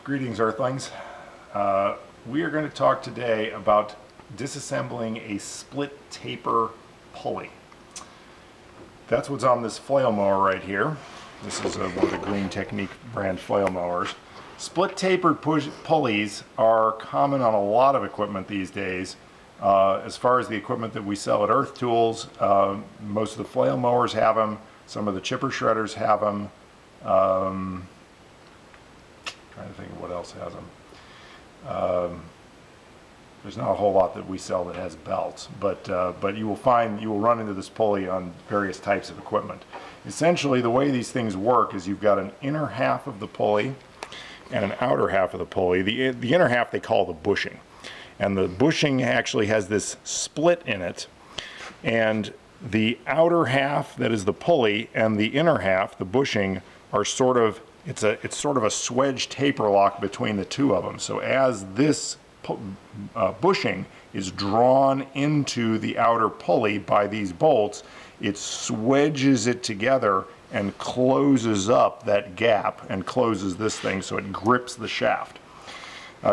Greetings, Earthlings. We are going to talk today about disassembling a split taper pulley. That's what's on this flail mower right here. This is one of the Green Technique brand flail mowers. Split tapered pulleys are common on a lot of equipment these days. As far as the equipment that we sell at Earth Tools, most of the flail mowers have them. Some of the chipper shredders have them. Trying to think of what else has them. There's not a whole lot that we sell that has belts, but you will run into this pulley on various types of equipment. Essentially, the way these things work is you've got an inner half of the pulley and an outer half of the pulley. The inner half they call the bushing, and the bushing actually has this split in it, and the outer half, that is the pulley, and the inner half, the bushing, are sort of it's sort of a swedge taper lock between the two of them. So as this bushing is drawn into the outer pulley by these bolts, it swedges it together and closes up that gap and closes this thing so it grips the shaft.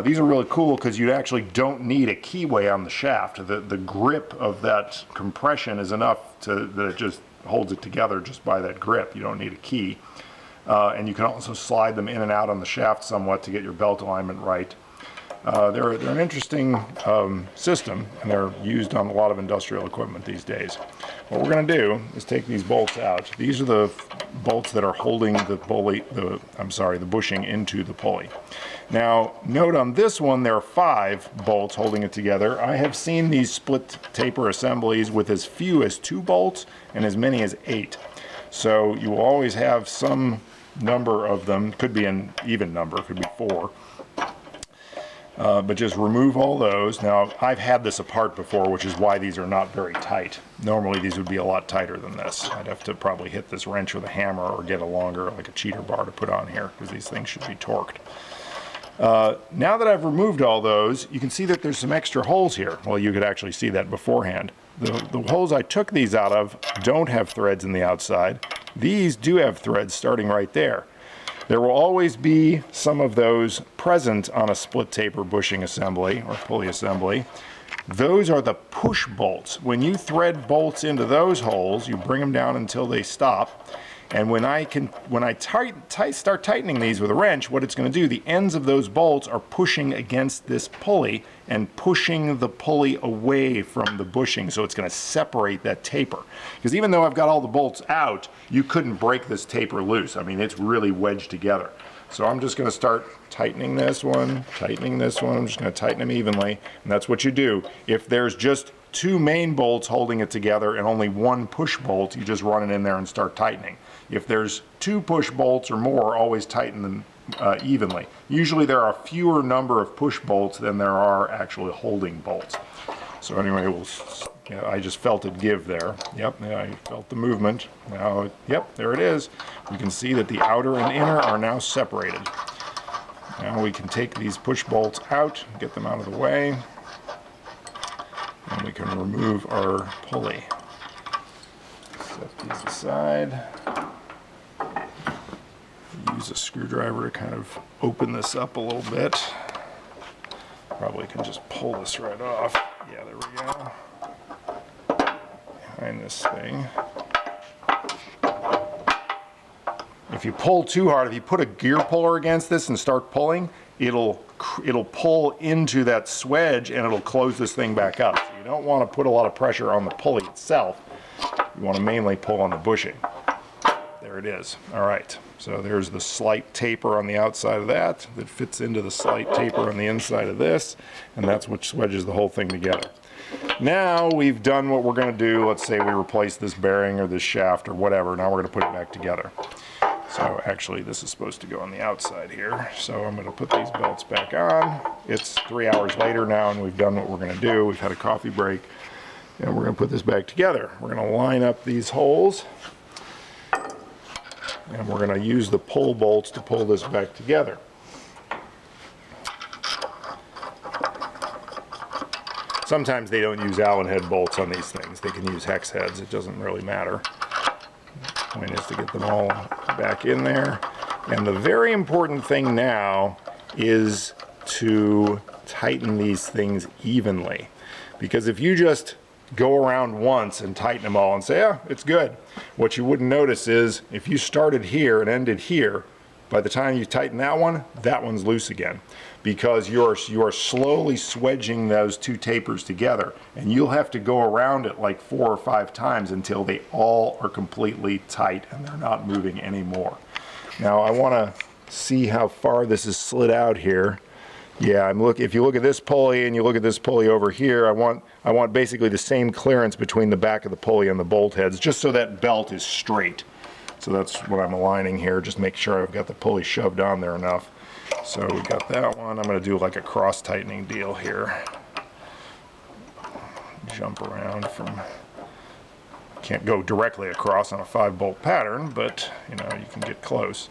These are really cool because you actually don't need a keyway on the shaft. The grip of that compression is enough that it just holds it together just by that grip. You don't need a key. And you can also slide them in and out on the shaft somewhat to get your belt alignment right. They're an interesting system, and they're used on a lot of industrial equipment these days. What we're going to do is take these bolts out. These are the bolts that are holding the bushing into the pulley. Now, note on this one there are 5 bolts holding it together. I have seen these split taper assemblies with as few as 2 bolts and as many as 8. So you will always have some number of them. Could be an even number, could be 4. But just remove all those. Now, I've had this apart before, which is why these are not very tight. Normally these would be a lot tighter than this. I'd have to probably hit this wrench with a hammer or get a longer, like a cheater bar, to put on here, because these things should be torqued. Now that I've removed all those, you can see that there's some extra holes here. Well, you could actually see that beforehand. The holes I took these out of don't have threads in the outside. These do have threads starting right there. There will always be some of those present on a split taper bushing assembly or pulley assembly. Those are the push bolts. When you thread bolts into those holes, you bring them down until they stop. And when I start tightening these with a wrench, what it's going to do, the ends of those bolts are pushing against this pulley and pushing the pulley away from the bushing, so it's going to separate that taper. Because even though I've got all the bolts out, you couldn't break this taper loose. I mean, it's really wedged together. So I'm just going to start tightening this one, tightening this one. I'm just going to tighten them evenly, and that's what you do. If there's just 2 main bolts holding it together and only 1 push bolt, you just run it in there and start tightening. If there's 2 push bolts or more, always tighten them evenly. Usually there are fewer number of push bolts than there are actually holding bolts. So anyway, I just felt it give there. Yep, I felt the movement. Now, yep, there it is. You can see that the outer and inner are now separated. Now we can take these push bolts out, get them out of the way, and we can remove our pulley. Set these aside. Use a screwdriver to kind of open this up a little bit. Probably can just pull this right off. Yeah, there we go. Behind this thing. If you pull too hard, if you put a gear puller against this and start pulling, it'll pull into that swedge and it'll close this thing back up. So you don't want to put a lot of pressure on the pulley itself. You want to mainly pull on the bushing. There it is. All right. So there's the slight taper on the outside of that fits into the slight taper on the inside of this, and that's what swedges the whole thing together. Now we've done what we're going to do. Let's say we replace this bearing or this shaft or whatever. Now we're going to put it back together. So actually this is supposed to go on the outside here. So I'm going to put these belts back on. It's 3 hours later now, and we've done what we're going to do. We've had a coffee break, and we're going to put this back together. We're going to line up these holes, and we're going to use the pull bolts to pull this back together. Sometimes they don't use Allen head bolts on these things. They can use hex heads. It doesn't really matter. The point is to get them all back in there. And the very important thing now is to tighten these things evenly. Because if you just go around once and tighten them all and say, yeah, it's good, what you wouldn't notice is if you started here and ended here, by the time you tighten that one's loose again. Because you're slowly swedging those two tapers together, and you'll have to go around it like 4 or 5 times until they all are completely tight and they're not moving anymore. Now I want to see how far this is slid out here. Yeah, if you look at this pulley and you look at this pulley over here, I want basically the same clearance between the back of the pulley and the bolt heads, just so that belt is straight. So that's what I'm aligning here, just make sure I've got the pulley shoved on there enough. So we got that one. I'm going to do like a cross tightening deal here. Jump around from, can't go directly across on a 5-bolt pattern, but you know, you can get close.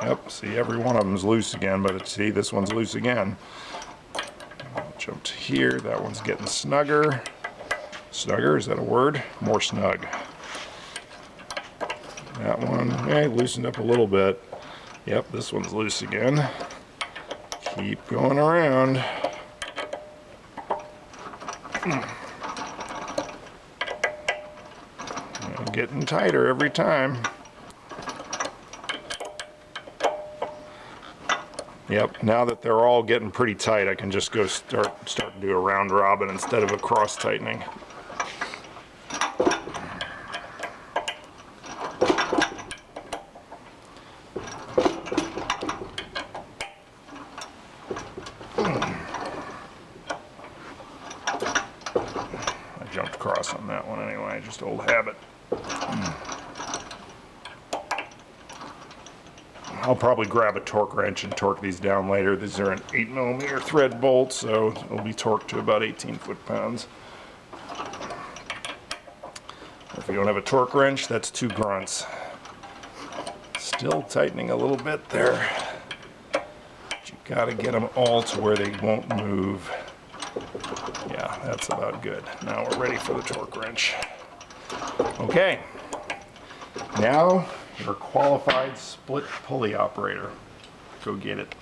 Yep, see, every one of them's loose again, but see, this one's loose again. Jump to here, that one's getting snugger. Snugger, is that a word? More snug. That one, loosened up a little bit. Yep, this one's loose again. Keep going around. Getting tighter every time. Yep, now that they're all getting pretty tight, I can just go start to do a round robin instead of a cross tightening. I jumped across on that one anyway, just old habit. I'll probably grab a torque wrench and torque these down later. These are an 8mm thread bolt, so it'll be torqued to about 18 foot-pounds. If you don't have a torque wrench, that's 2 grunts. Still tightening a little bit there. But you gotta get them all to where they won't move. Yeah, that's about good. Now we're ready for the torque wrench. Okay, now you're a qualified split pulley operator. Go get it.